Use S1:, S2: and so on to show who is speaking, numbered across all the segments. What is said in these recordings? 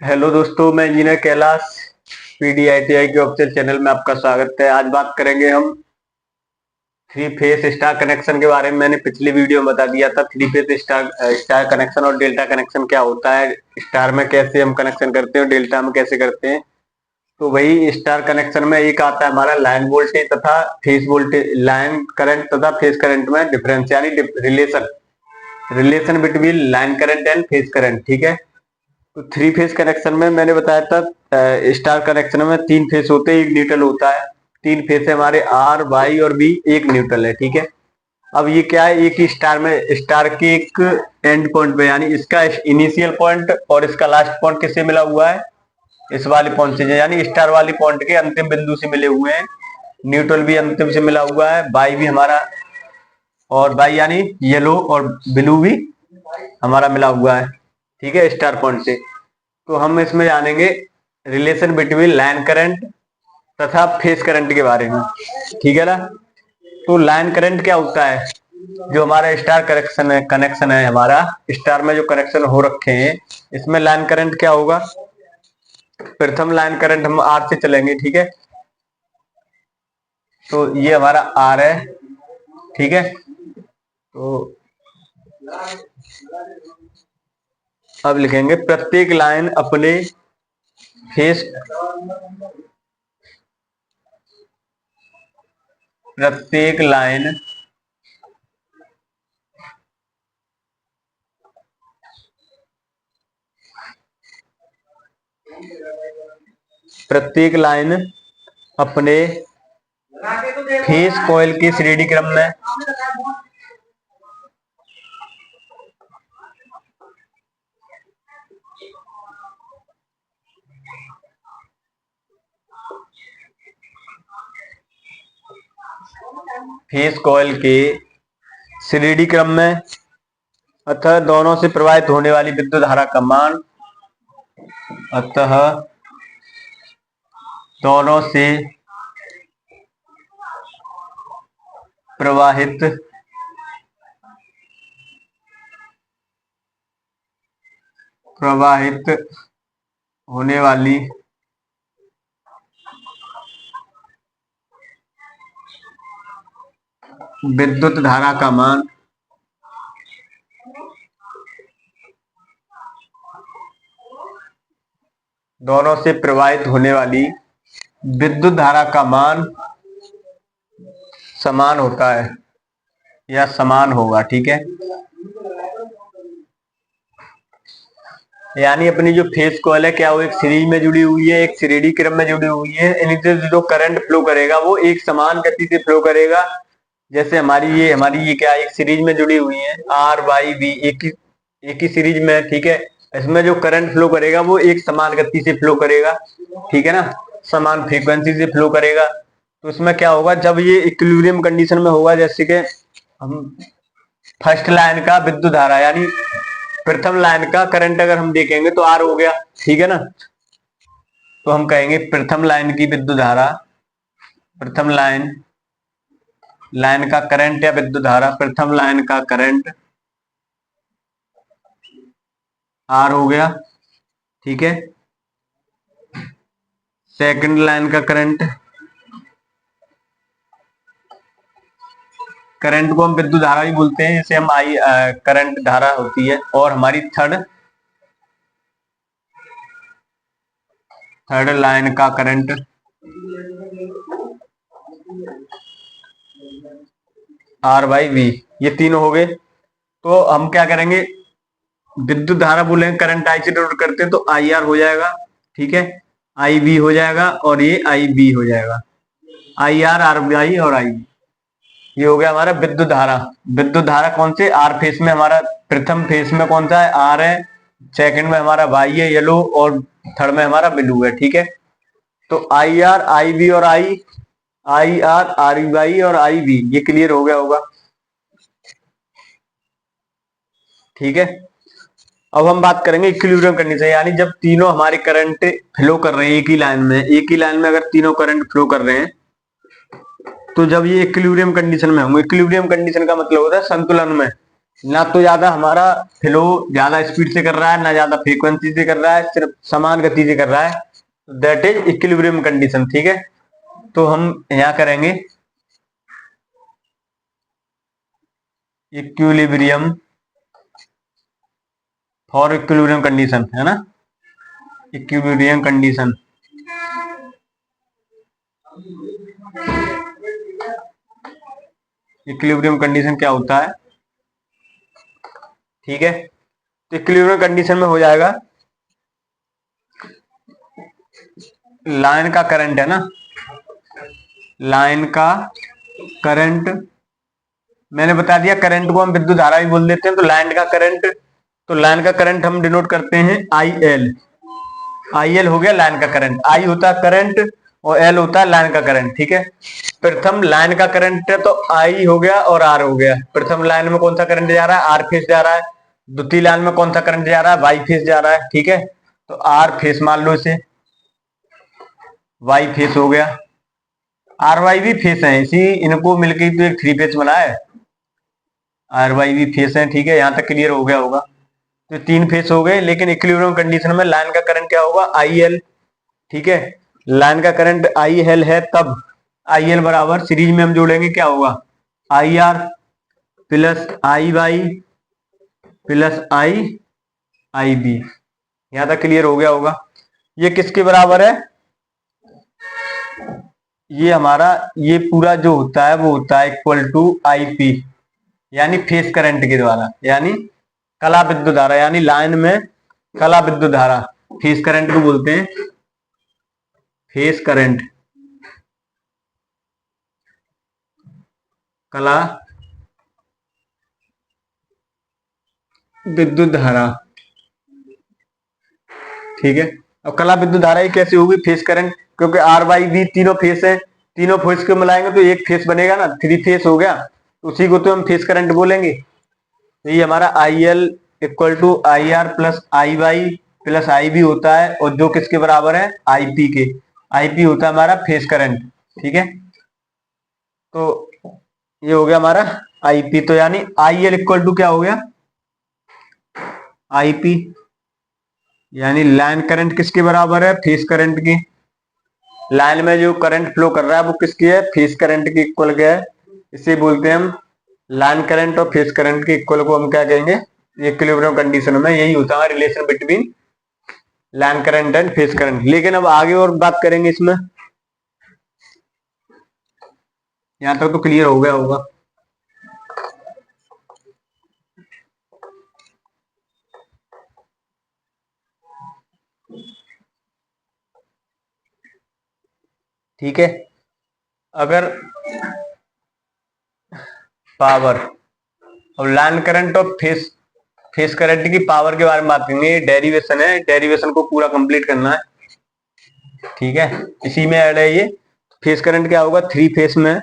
S1: Hello दोस्तों, मैं engineer Kailash पीडीआईटीआई के ऑफिशियल चैनल में आपका स्वागत है। आज बात करेंगे हम थ्री फेस स्टार कनेक्शन के बारे में। मैंने पिछली वीडियो में बता दिया था थ्री फेस स्टार कनेक्शन और डेल्टा कनेक्शन क्या होता है, स्टार में कैसे हम कनेक्शन करते हैं और डेल्टा में कैसे करते हैं। तो वही स्टार कनेक्शन में एक आता है हमारा लाइन वोल्टेज तथा फेस वोल्टेज, लाइन करंट तथा फेस करंट में डिफरेंस यानी relation relation between line current and face current. ठीक है, तो थ्री फेस कनेक्शन में मैंने बताया था स्टार कनेक्शन में तीन फेस होते हैं, एक न्यूट्रल होता है। तीन फेस है हमारे आर वाई और बी, एक न्यूट्रल है। ठीक है, अब ये क्या है, एक ही स्टार में स्टार के एक एंड पॉइंट पे यानी इसका इनिशियल पॉइंट और इसका लास्ट पॉइंट किससे मिला हुआ है, इस वाले पॉइंट से, यानी स्टार वाली पॉइंट के अंतिम बिंदु से मिले हुए हैं। न्यूट्रल भी अंतिम से मिला हुआ है, बाई भी हमारा, और बाई यानी येलो और ब्लू भी हमारा मिला हुआ है। ठीक है, स्टार पॉइंट से। तो हम इसमें जानेंगे रिलेशन बिटवीन लाइन करंट तथा फेस करंट के बारे में। ठीक है ना, तो लाइन करंट क्या होता है, जो हमारा स्टार कनेक्शन है हमारा स्टार में जो कनेक्शन हो रखे हैं, इसमें लाइन करंट क्या होगा। प्रथम लाइन करंट हम आर से चलेंगे। ठीक है, तो ये हमारा आर है। ठीक है, तो अब लिखेंगे प्रत्येक लाइन अपने फेस प्रत्येक लाइन प्रत्येक लाइन अपने फेस कॉइल के श्रेणी क्रम में फेस कॉइल के श्रेणी क्रम में अतः दोनों से प्रवाहित होने वाली विद्युत धारा का मान, अतः दोनों से प्रवाहित होने वाली विद्युत धारा का मान दोनों से प्रवाहित होने वाली विद्युत धारा का मान समान होता है या समान होगा। ठीक है, यानी अपनी जो फेस कॉइल है क्या, वो एक सीरीज में जुड़ी हुई है, एक श्रेणी क्रम में जुड़ी हुई है। इनसे जो करंट फ्लो करेगा वो एक समान गति से फ्लो करेगा। जैसे हमारी ये क्या, एक सीरीज में जुड़ी हुई है, आर वाई बी एक ही सीरीज में। ठीक है, इसमें जो करंट फ्लो करेगा वो एक समान गति से फ्लो करेगा। ठीक है ना, समान फ्रीक्वेंसी से फ्लो करेगा। तो इसमें क्या होगा, जब ये इक्विलिब्रियम कंडीशन में होगा, जैसे कि हम फर्स्ट लाइन का विद्युत धारा यानी प्रथम लाइन का करंट अगर हम देखेंगे तो आर हो गया। ठीक है ना, तो हम कहेंगे प्रथम लाइन की विद्युत धारा, प्रथम लाइन का करंट या विद्युत धारा, प्रथम लाइन का करंट आर हो गया। ठीक है, सेकंड लाइन का करंट को हम विद्युत धारा भी बोलते हैं, जैसे हम आई करंट धारा होती है। और हमारी थर्ड लाइन का करंट आर बाई वी, ये तीनों हो गए। तो हम क्या करेंगे, विद्युत धारा बोलेंगे, करंट आई से डिनोट करते हैं तो आई आर हो जाएगा। ठीक है, आई बी हो जाएगा और ये आई बी हो जाएगा, I R, R B I और आई बी। ये हो गया हमारा विद्युत धारा। विद्युत धारा कौन से, आर फेस में हमारा, प्रथम फेस में कौन सा है, आर है, सेकंड में हमारा वाई है येलो, और थर्ड में हमारा ब्लू है। ठीक है, तो आई आर आई बी और आई आर आर वाई और आई बी, ये क्लियर हो गया होगा। ठीक है, अब हम बात करेंगे इक्विलिब्रियम कंडीशन, यानी जब तीनों हमारे करंट फ्लो कर रहे हैं एक ही लाइन में अगर तीनों करंट फ्लो कर रहे हैं, तो जब ये इक्विलिब्रियम कंडीशन में होंगे, इक्विलिब्रियम कंडीशन का मतलब होता है संतुलन में। ना तो ज्यादा हमारा फ्लो ज्यादा स्पीड से कर रहा है, ना ज्यादा फ्रीक्वेंसी से कर रहा है, सिर्फ समान गति से कर रहा है। That is equilibrium condition. ठीक है, तो हम यहां करेंगे इक्विलिब्रियम फॉर इक्विलिब्रियम कंडीशन, है ना। इक्विलिब्रियम कंडीशन, इक्विलिब्रियम कंडीशन क्या होता है? ठीक है, तो इक्विलिब्रियम कंडीशन में हो जाएगा, लाइन का करंट है ना, लाइन का करंट, मैंने बता दिया करंट को हम विद्युत धारा भी बोल देते हैं। तो लाइन का करंट, तो लाइन का करंट हम डिनोट करते हैं आई एल। आई एल हो गया लाइन का करंट, आई होता है करंट और एल होता है लाइन का करंट। ठीक है, प्रथम लाइन का करंट है तो आई हो गया और आर हो गया। प्रथम लाइन में कौन सा करंट जा रहा है? आर फेस जा रहा है। द्वितीय लाइन में कौन सा करंट जा रहा है? वाई फेस जा रहा है। ठीक है, तो आर फेस मान लो इसे, वाई फेस हो गया, आर वाई भी फेस है, इसी इनको मिलकर तो एक थ्री फेस बना है, आर वाई भी फेस है। ठीक है, यहां तक क्लियर हो गया होगा। तो तीन फेस हो गए, लेकिन इक्विलिब्रियम कंडीशन में लाइन का करंट क्या होगा? I L. ठीक है, लाइन का करंट आई एल है, तब आई एल बराबर सीरीज में हम जोड़ेंगे, क्या होगा? I R plus I Y plus I I B. यहां तक क्लियर हो गया होगा। ये किसके बराबर है? ये हमारा ये पूरा जो होता है वो होता है इक्वल टू आई पी, यानी फेस करंट के द्वारा, यानी कला विद्युत धारा, यानी लाइन में कला विद्युत धारा, फेस करंट को बोलते हैं फेस करंट, कला विद्युत धारा। ठीक है, अब कला विद्युत धारा ही कैसे होगी? फेस करंट, क्योंकि आर वाई बी तीनों फेस है, तीनों फेस को मिलाएंगे तो एक फेस बनेगा ना, थ्री फेस हो गया, तो उसी को तो हम फेस करंट बोलेंगे। तो ये हमारा I L equal to I R plus I Y plus I B होता है, और जो किसके बराबर है? आई पी के। आई पी होता है हमारा फेस करंट। ठीक है, तो ये हो गया हमारा आई पी। तो यानी आई एल इक्वल टू क्या हो गया? आई पी, यानी लाइन करंट किसके बराबर है? फेस करंट की। लाइन में जो करंट फ्लो कर रहा है वो किसकी है? फेस करंट की इक्वल क्या है? इसे बोलते हैं हम लाइन करंट, और फेस करंट के इक्वल को हम क्या कहेंगे? इक्विलिब्रियम कंडीशन में यही होता है relation between line current and face current. लेकिन अब आगे और बात करेंगे इसमें, यहां तक तो क्लियर हो गया होगा। ठीक है, अगर पावर और लाइन करंट और फेस फेस करंट की पावर के बारे में बात करेंगे। डेरिवेशन है, डेरिवेशन को पूरा कंप्लीट करना है। ठीक है, इसी में ऐड है ये। फेस करंट क्या होगा? थ्री फेस में,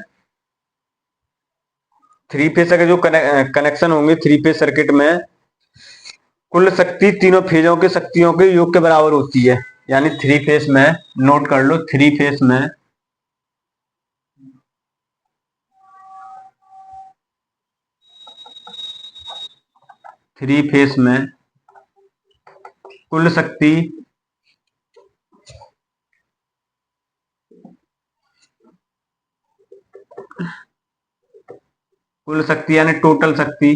S1: थ्री फेस अगर जो कनेक्शन होंगे थ्री फेस सर्किट में, कुल शक्ति तीनों फेजों की शक्तियों के योग के बराबर होती है। यानी थ्री फेस में, नोट कर लो, थ्री फेस में थ्री फेस में कुल शक्ति कुल शक्ति यानी टोटल शक्ति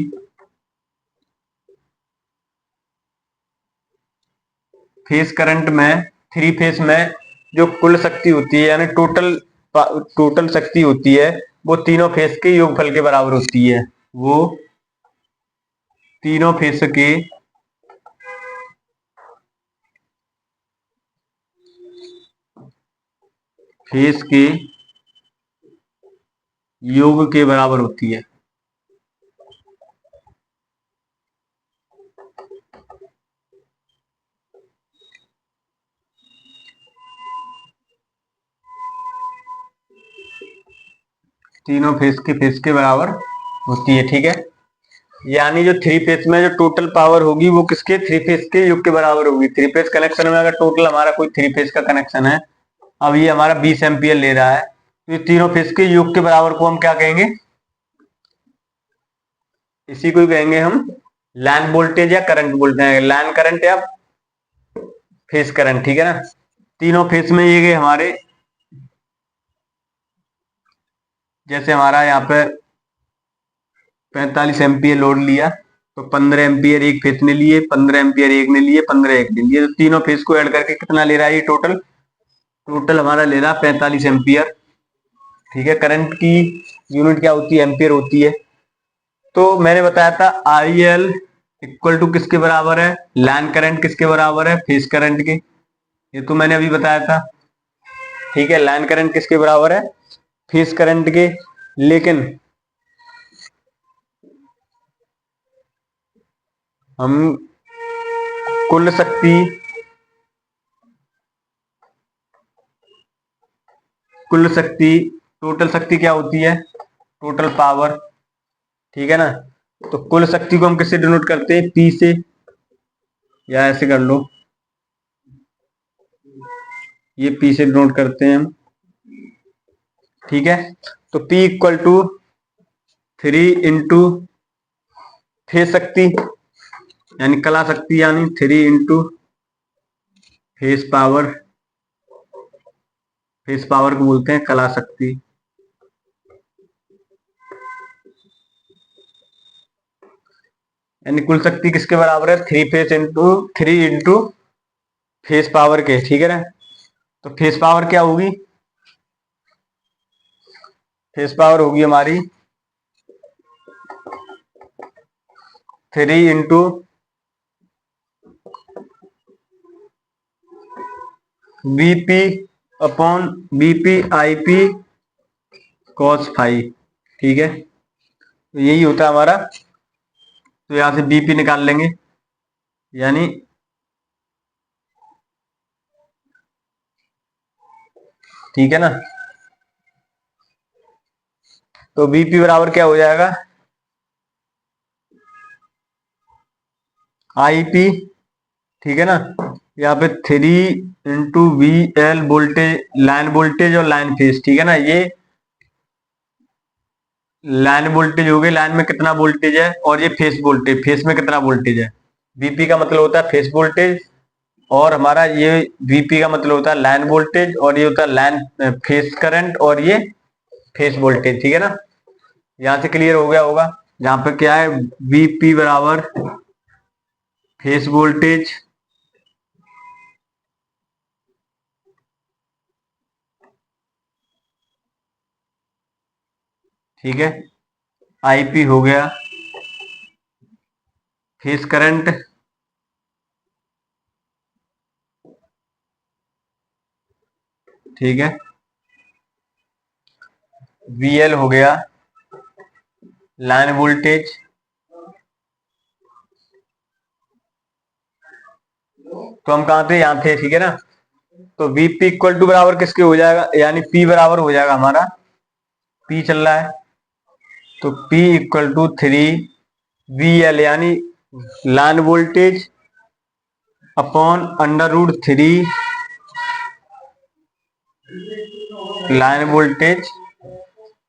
S1: फेस करंट में, थ्री फेस में जो कुल शक्ति होती है, यानी टोटल शक्ति होती है, वो तीनों फेस के योगफल के बराबर होती है। वो तीनों फेस के फेस के योग के बराबर होती है। तीनों फेस के बराबर होती है। ठीक है, यानी जो थ्री फेस में जो टोटल पावर होगी वो किसके? थ्री फेस के योग के बराबर होगी। थ्री फेस कनेक्शन में अगर टोटल हमारा कोई थ्री फेस का कनेक्शन है, अब ये हमारा 20 एम्पियर ले रहा है, तो ये तीनों फेस के योग के बराबर को हम क्या कहेंगे? इसी को ही कहेंगे हम लाइन वोल्टेज या करंट वोल्टेज, लाइन करंट या फेस करंट, ठीक है ना। तीनों फेस में ये गए हमारे, जैसे हमारा यहाँ पे 45 एम्पियर लोड लिया, तो 15 एम्पियर एक फेस ने लिए, 15 एम्पियर एक ने लिए, 15 एक ने लिए, तो तीनों फेस को ऐड करके कितना ले रहा है ये टोटल, टोटल हमारा ले रहा 45 एम्पियर, ठीक है। करंट की यूनिट क्या होती है, एम्पियर होती है। तो मैंने बताया था आई एल इक्वल टू किसके बराबर है, लाइन करंट किसके बराबर है, फेस करंट के, ये तो मैंने अभी बताया था, ठीक है। लाइन करंट किसके बराबर है, फेस करंट के। लेकिन हम कुल शक्ति, कुल शक्ति, टोटल शक्ति क्या होती है, टोटल पावर, ठीक है ना। तो कुल शक्ति को हम किससे डिनोट करते हैं, पी से, या ऐसे कर लो, ये पी से डिनोट करते हैं हम, ठीक है। तो P equal to 3 into phase शक्ति यानी कला शक्ति, यानी 3 into phase power, phase power को बोलते हैं कला शक्ति, यानी कुल शक्ति किसके बराबर है, 3 इंटू फेस पावर के, ठीक है ना। तो फेस पावर क्या होगी, फेस पावर होगी हमारी 3 into BP upon BP I P cos phi, ठीक है। तो यही होता है हमारा। तो यहां से बीपी निकाल लेंगे, यानी ठीक है ना। तो बीपी बराबर क्या हो जाएगा, आई पी, ठीक है ना। यहाँ पे 3 into V L voltage, line voltage और लाइन फेस, ठीक है ना। ये लाइन वोल्टेज हो गई, लाइन में कितना वोल्टेज है, और ये फेस वोल्टेज, फेस में कितना वोल्टेज है। बीपी का मतलब होता है फेस वोल्टेज, और हमारा ये वीपी का मतलब होता है लाइन वोल्टेज, और ये होता है लाइन फेस करंट, और ये फेस वोल्टेज, ठीक है ना। यहां से क्लियर हो गया होगा। यहाँ पे क्या है, वीपी बराबर फेस वोल्टेज ठीक है, आईपी हो गया फेस करंट, ठीक है, वीएल हो गया लाइन वोल्टेज, तो हम कहां थे, यहां थे, ठीक है ना। तो वीपी इक्वल टू बराबर किसके हो जाएगा, यानी पी बराबर हो जाएगा हमारा, पी चल रहा है, तो P equal to 3 V L, यानी line voltage upon √3 line voltage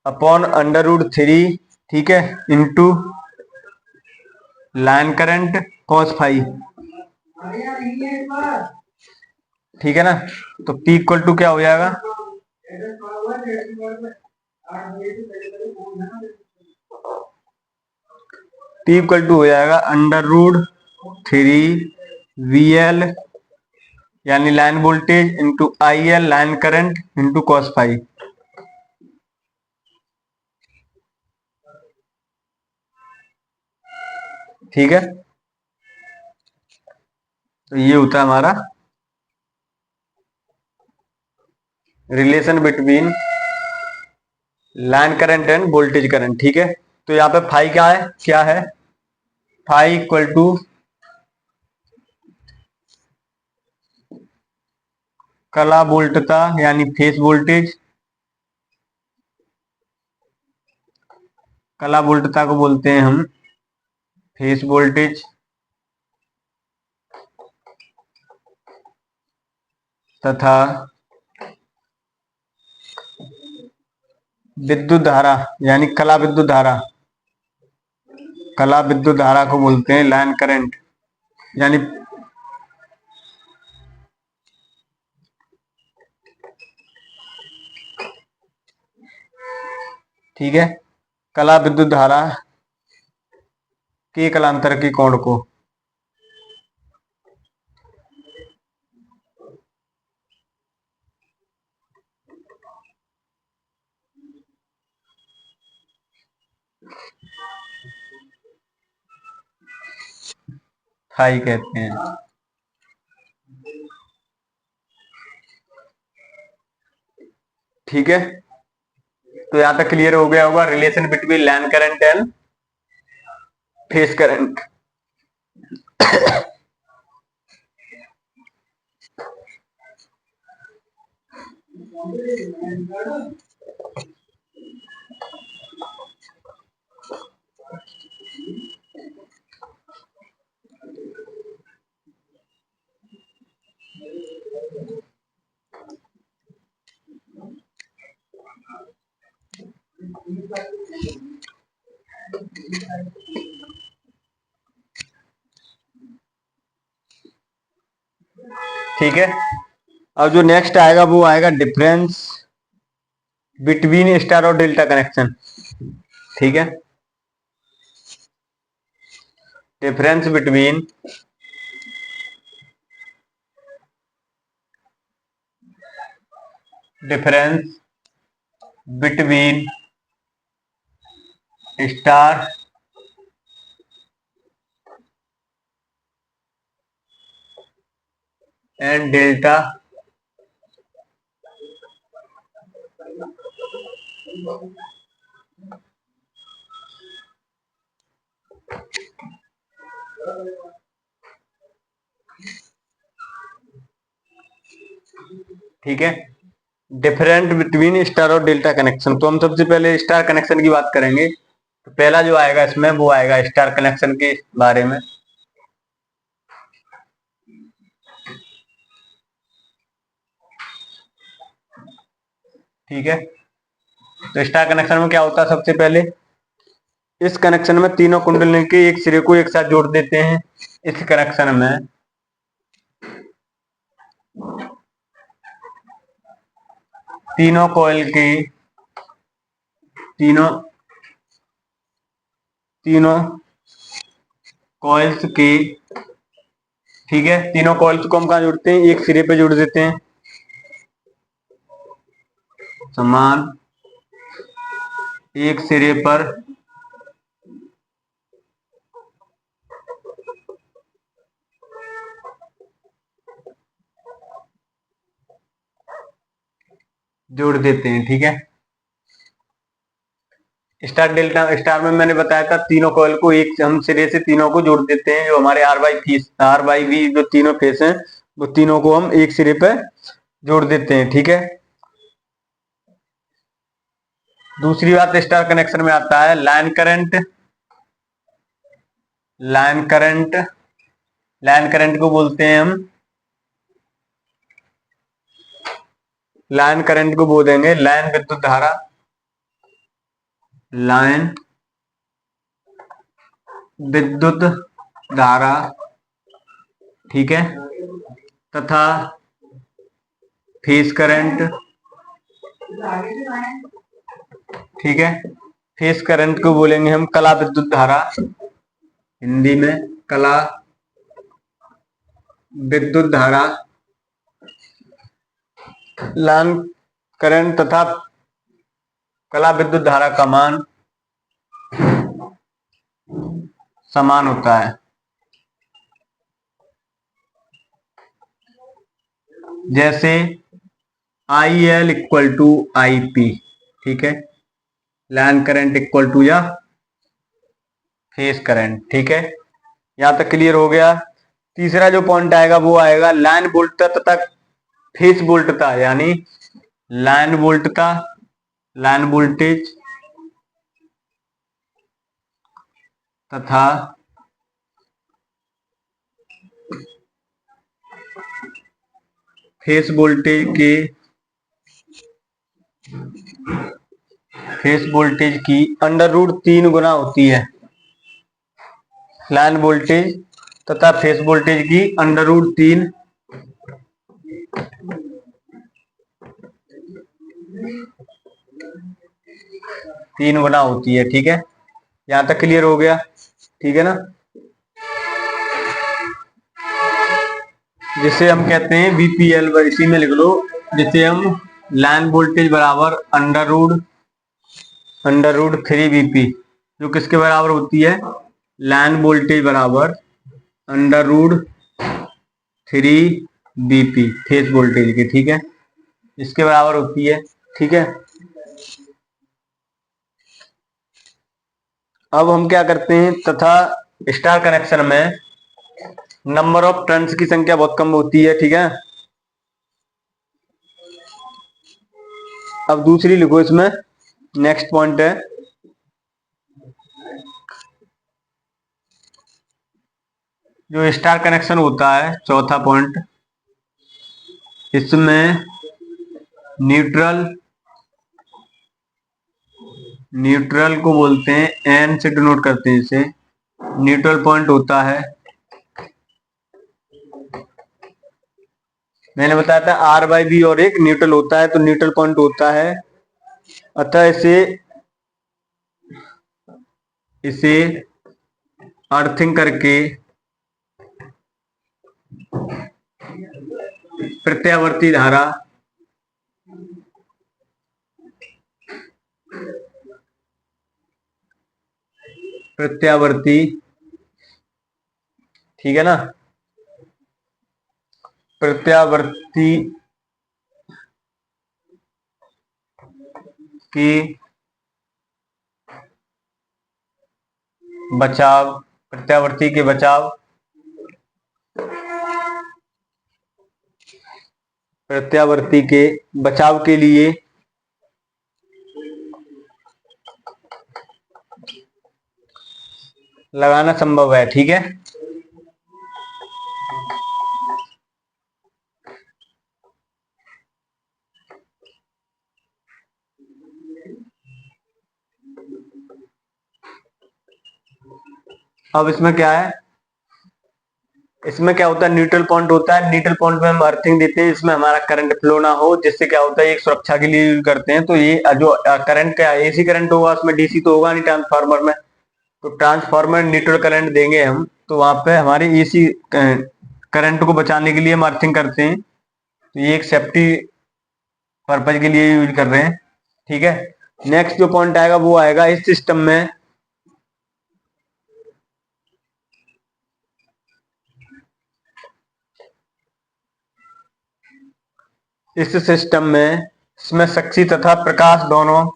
S1: upon √3, ठीक है, into line current cos phi, ठीक है ना। तो P इक्वल टू क्या हो जाएगा, P इक्वल टू हो जाएगा √3 वी एल, यानी line voltage into I L line current into cos phi, ठीक है। तो ये होता है हमारा relation between line current end voltage current, ठीक है। तो यहाँ पे फाई क्या है, फाई इक्वल टू कला वोल्टता यानी फेस वोल्टेज, कला वोल्टता को बोलते हैं हम फेस वोल्टेज, तथा विद्युत धारा यानी कला विद्युत धारा, कला विद्युत धारा को बोलते हैं लाइन करंट, यानी ठीक है, कला विद्युत धारा के कलांतर के कोण को थाई कहते हैं। ठीक है, तो यहां तक क्लियर हो गया होगा relation between line current and phase current. ठीक है, अब जो नेक्स्ट आएगा वो आएगा डिफरेंस बिटवीन स्टार और डेल्टा कनेक्शन। ठीक है, difference between star and delta ठीक है, डिफरेंट बिटवीन स्टार और डेल्टा कनेक्शन। तो हम सबसे पहले स्टार कनेक्शन की बात करेंगे। तो पहला जो आएगा इसमें वो आएगा स्टार कनेक्शन के बारे में। ठीक है, तो स्टार कनेक्शन में क्या होता है, सबसे पहले इस कनेक्शन में तीनों कुंडली के एक सिरे को एक साथ जोड़ देते हैं। इस कनेक्शन में तीनों कॉइल की तीनों कॉइल्स की, ठीक है, तीनों कॉइल्स को हम कहा जोड़ते हैं, एक सिरे पे जोड़ देते हैं, समान एक सिरे पर जोड़ देते हैं। ठीक है, स्टार डेल्टा स्टार में मैंने बताया था तीनों कॉइल को एक हम सिरे से तीनों को जोड़ देते हैं। जो हमारे आर बाई वी जो तीनों फेस हैं वो तीनों को हम एक सिरे पे जोड़ देते हैं। ठीक है, दूसरी बात स्टार कनेक्शन में आता है लाइन करंट। लाइन करंट को बोलते हैं हम, लाइन करंट को बोलेंगे लाइन विद्युत धारा, लाइन विद्युत धारा। ठीक है, तथा फेज करंट। ठीक है, फेज करंट को बोलेंगे हम कला विद्युत धारा, हिंदी में कला विद्युत धारा। लाइन करंट तथा कला विद्युत धारा का मान समान होता है। जैसे I L equal to I P. ठीक है, लाइन करंट इक्वल टू या फेज करंट। ठीक है, यहां तक क्लियर हो गया। तीसरा जो पॉइंट आएगा वो आएगा लाइन वोल्टता तथा फेज वोल्टता, यानी लाइन वोल्टता, लाइन वोल्टेज तथा फेज वोल्टेज की अंडर रूट 3 गुना होती है। लाइन वोल्टेज तथा फेस वोल्टेज की √3 गुना होती है। ठीक है, यहां तक क्लियर हो गया? ठीक है ना, जिसे हम कहते हैं VPL, इसी में लिख लो, जिसे हम लाइन वोल्टेज बराबर √3 VP, जो किसके बराबर होती है? लाइन वोल्टेज बराबर √3 BP फेस वोल्टेज की। ठीक है, इसके बराबर होती है। ठीक है, अब हम क्या करते हैं, तथा स्टार कनेक्शन में नंबर ऑफ टर्न्स की संख्या बहुत कम होती है। ठीक है, अब दूसरी लिखो, इसमें नेक्स्ट पॉइंट है, जो स्टार कनेक्शन होता है, चौथा पॉइंट, इसमें न्यूट्रल को बोलते हैं, एन से डिनोट करते हैं इसे, न्यूट्रल पॉइंट होता है। मैंने बताया था R/B और एक न्यूट्रल होता है, तो न्यूट्रल पॉइंट होता है। अतः इसे अर्थिंग करके प्रत्यावर्ती धारा ठीक है ना, प्रत्यावर्ती की बचाव के लिए लगाना संभव है। ठीक है, अब इसमें क्या है, इसमें क्या होता है, न्यूट्रल पॉइंट होता है। न्यूट्रल पॉइंट में हम अर्थिंग देते हैं, इसमें हमारा करंट फ्लो ना हो, जिससे क्या होता है, एक सुरक्षा के लिए यूज करते हैं। तो ये जो करंट का AC करंट होगा, उसमें DC तो होगा नहीं ट्रांसफार्मर में, तो ट्रांसफार्मर न्यूट्रल करंट देंगे हम, तो वहां पे हमारे AC करंट को बचाने के लिए हम अर्थिंग करते हैं। तो ये एक सेफ्टी पर्पज के लिए यूज कर रहे हैं। ठीक है, नेक्स्ट जो पॉइंट आएगा वो आएगा, इस सिस्टम में इसमें शक्ति तथा प्रकाश दोनों,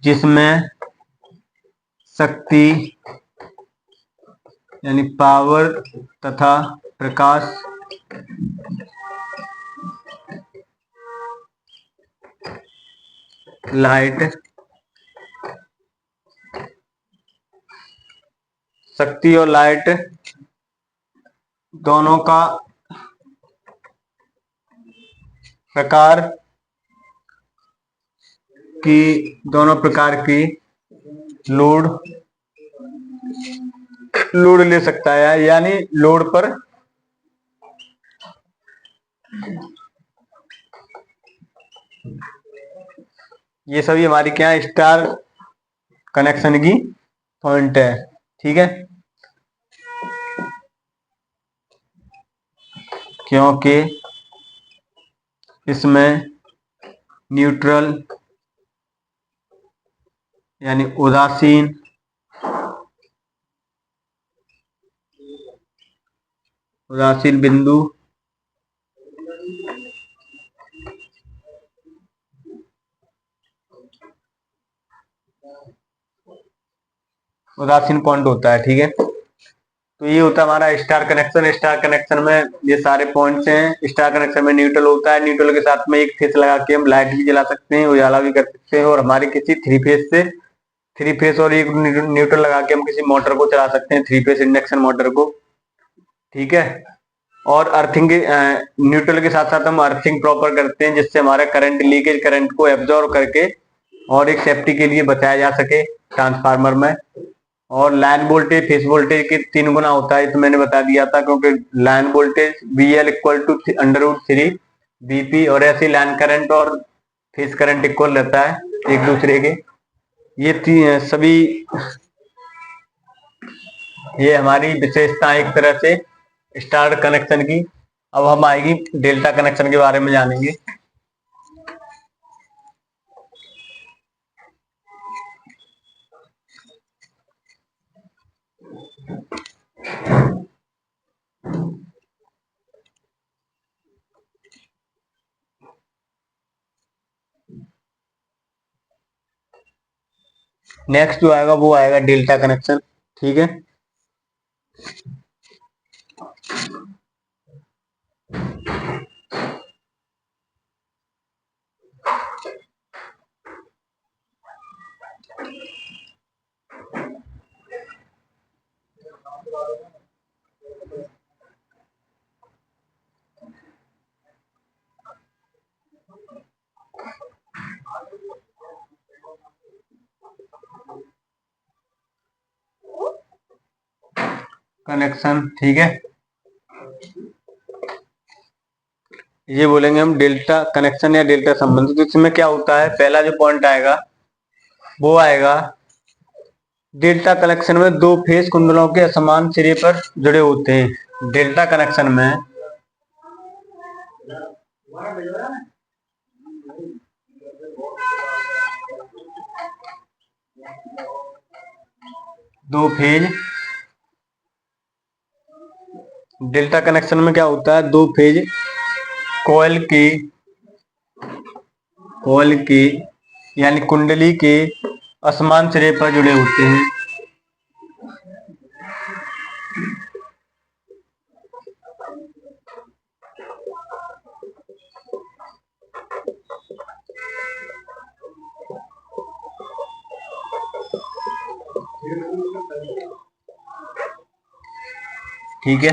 S1: जिसमें शक्ति यानी पावर तथा प्रकाश लाइट, शक्ति और लाइट दोनों का दोनों प्रकार की लोड ले सकता है, यानी लोड पर ये सभी हमारी क्या है, स्टार कनेक्शन की पॉइंट है। ठीक है, क्योंकि इसमें न्यूट्रल यानी उदासीन बिंदु उदासीन पॉइंट होता है। ठीक है, तो ये होता है हमारा स्टार कनेक्शन। स्टार कनेक्शन में ये सारे पॉइंट्स हैं। स्टार कनेक्शन में न्यूट्रल होता है, न्यूट्रल के साथ में एक फेस लगा के हम लाइट भी जला सकते हैं, उजाला भी कर सकते हैं, और हमारे किसी थ्री फेस और एक न्यूट्रल लगा के हम किसी मोटर को चला सकते हैं, 3 फेस इंडक्शन मोटर को। ठीक है, और अर्थिंग न्यूट्रल के साथ साथ हम अर्थिंग प्रॉपर करते हैं, जिससे हमारा करंट लीकेज करंट को एब्जॉर्व करके और एक सेफ्टी के लिए बचाया जा सके ट्रांसफार्मर में। और लाइन वोल्टेज फेस वोल्टेज के 3 गुना होता है, तो मैंने बता दिया था, क्योंकि line voltage VL equal to √3 BP, और ऐसे लाइन करंट और फेस करंट इक्वल रहता है एक दूसरे के। सभी ये हमारी विशेषता एक तरह से स्टार कनेक्शन की। अब हम आएगी डेल्टा कनेक्शन के बारे में जानेंगे। नेक्स्ट जो आएगा वो आएगा डेल्टा कनेक्शन। ठीक है, कनेक्शन। ठीक है, ये बोलेंगे हम डेल्टा कनेक्शन या डेल्टा संबंध। तो इसमें क्या होता है, पहला जो पॉइंट आएगा वो आएगा डेल्टा कनेक्शन में दो फेज कुंडलों के समान सिरे पर जुड़े होते हैं। डेल्टा कनेक्शन में दो फेज, डेल्टा कनेक्शन में क्या होता है, दो फेज कॉइल की यानी कुंडली के असमान सिरे पर जुड़े होते हैं। ठीक है,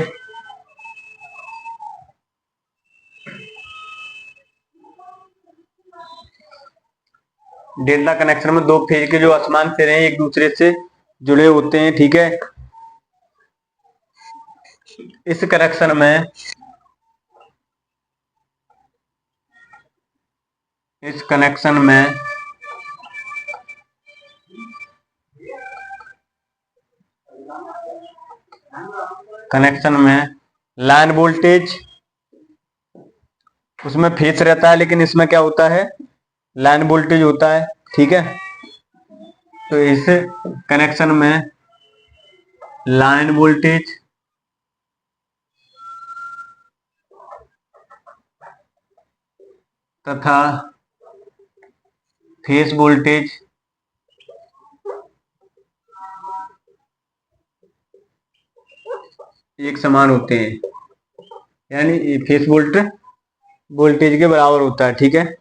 S1: डेल्टा कनेक्शन में दो फेज के जो असमान सिरे हैं एक दूसरे से जुड़े होते हैं। ठीक है, इस कनेक्शन में लाइन वोल्टेज उसमें फेस रहता है, लेकिन इसमें क्या होता है, लाइन वोल्टेज होता है। ठीक है, तो इस कनेक्शन में लाइन वोल्टेज तथा फेस वोल्टेज एक समान होते हैं, यानी फेस वोल्टेज के बराबर होता है। ठीक है,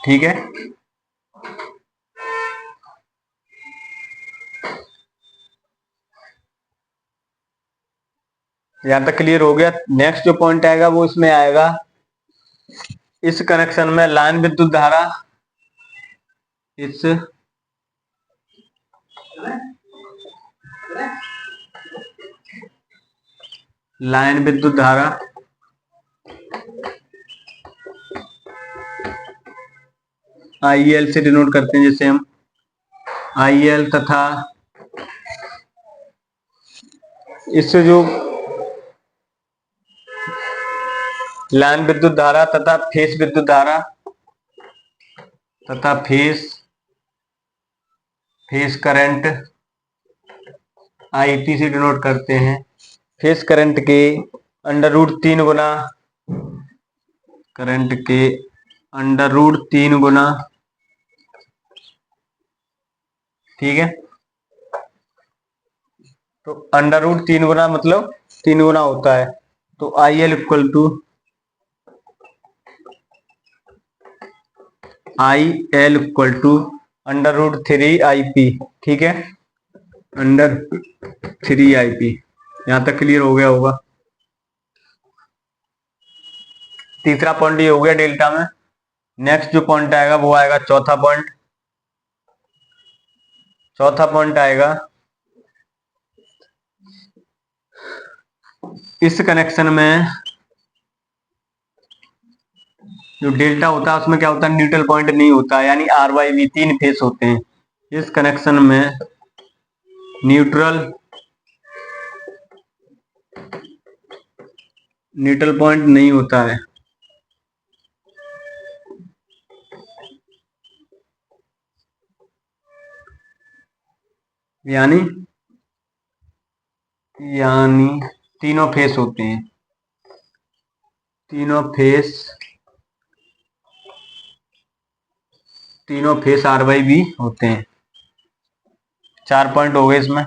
S1: ठीक है, यहां तक क्लियर हो गया। नेक्स्ट जो पॉइंट आएगा वो इसमें आएगा, इस कनेक्शन में लाइन विद्युत धारा इस लाइन विद्युत धारा IL से डिनोट करते हैं, जैसे हम IL तथा इससे जो लाइन विद्युत धारा तथा फेस विद्युत धारा तथा फेस करंट IT से डिनोट करते हैं। फेस करंट के √3 गुना ठीक है, तो √3 गुना मतलब 3 गुना होता है। तो IL equal to IL = √3IP। ठीक है, √3IP। यहां तक क्लियर हो गया होगा। तीसरा पॉइंट ये हो गया डेल्टा में। नेक्स्ट जो पॉइंट आएगा वो आएगा चौथा पॉइंट। चौथा पॉइंट आएगा इस कनेक्शन में जो डेल्टा होता है उसमें क्या होता है, न्यूट्रल पॉइंट नहीं होता, यानी RYV 3 फेस होते हैं। इस कनेक्शन में न्यूट्रल पॉइंट नहीं होता है। यानी तीनों फेस होते हैं। तीनों फेस RYV होते हैं। 4 पॉइंट हो गए इसमें।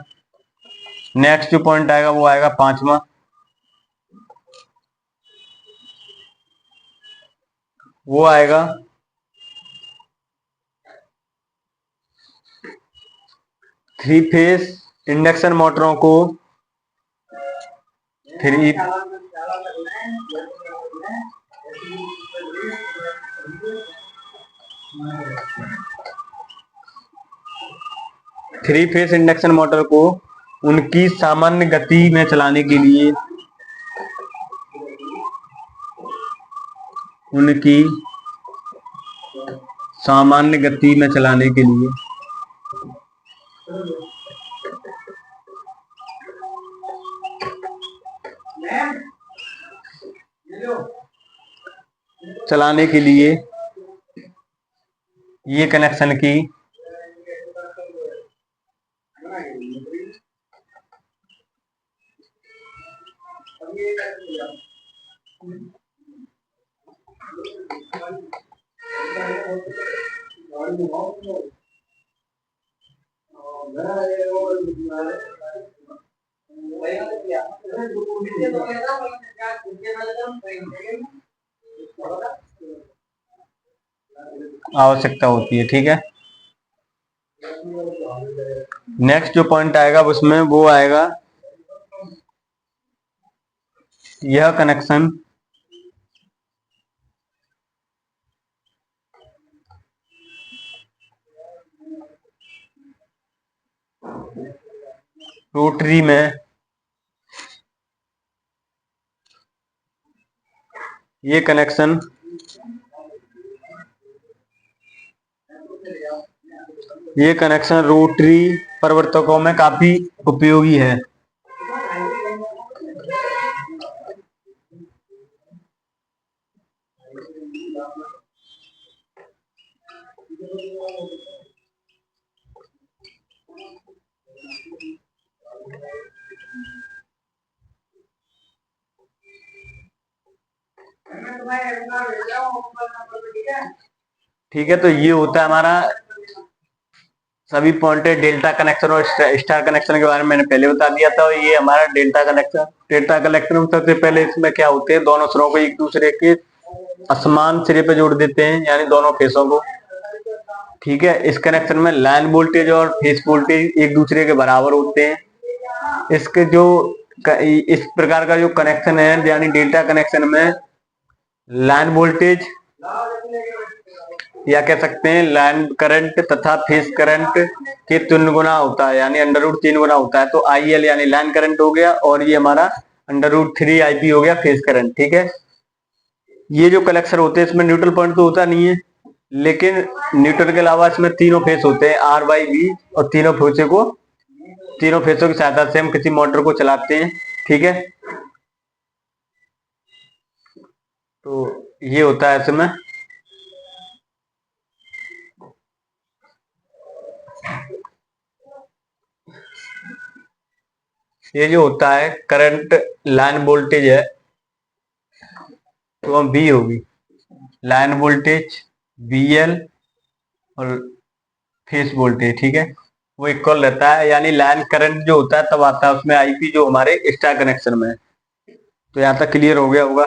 S1: नेक्स्ट जो पॉइंट आएगा वो आएगा पांचवा। वो आएगा 3 फेस इंडक्शन मोटरों को 3 फेस इंडक्शन मोटर को उनकी सामान्य गति में चलाने के लिए ये कनेक्शन की आवश्यकता होती है। ठीक है, नेक्स्ट जो पॉइंट आएगा उसमें वो आएगा यह कनेक्शन रोटरी में ये कनेक्शन रोटरी परिवर्तकों में काफी उपयोगी है। ठीक है, तो ये होता है हमारा सभी पॉइंट डेल्टा कनेक्शन और स्टार कनेक्शन के बारे में मैंने पहले बता दिया था। और ये हमारा डेल्टा कनेक्शन में सबसे पहले इसमें क्या होते हैं, दोनों सिरों को एक दूसरे के असमान सिरे पे जोड़ देते हैं, यानी दोनों फेसों को। ठीक है, इस कनेक्शन में लाइन वोल्टेज और फेस वोल्टेज एक दूसरे के बराबर होते हैं। इसके जो इस प्रकार का जो कनेक्शन है, यानी डेल्टा कनेक्शन में लाइन वोल्टेज या कह सकते हैं लाइन करंट तथा फेस करंट के 3 गुना होता है, यानी √3 गुना होता है। तो IL यानी लाइन करंट हो गया, और ये हमारा √3IP हो गया फेस करंट। ठीक है, ये जो कनेक्शन होते हैं इसमें न्यूट्रल पॉइंट तो होता नहीं है, लेकिन न्यूट्रल के अलावा इसमें तीनों फेस होते हैं RYV, और तीनों फेसों की सहायता से हम किसी मोटर को चलाते हैं। ठीक है, तो ये होता है इसमें। ये जो होता है करंट लाइन वोल्टेज है, तो B होगी लाइन वोल्टेज BL, और फेस वोल्टेज। ठीक है, वो इक्वल रहता है, यानी लाइन करंट जो होता है तब आता है उसमें IP, जो हमारे स्टार कनेक्शन में है। तो यहां तक क्लियर हो गया होगा।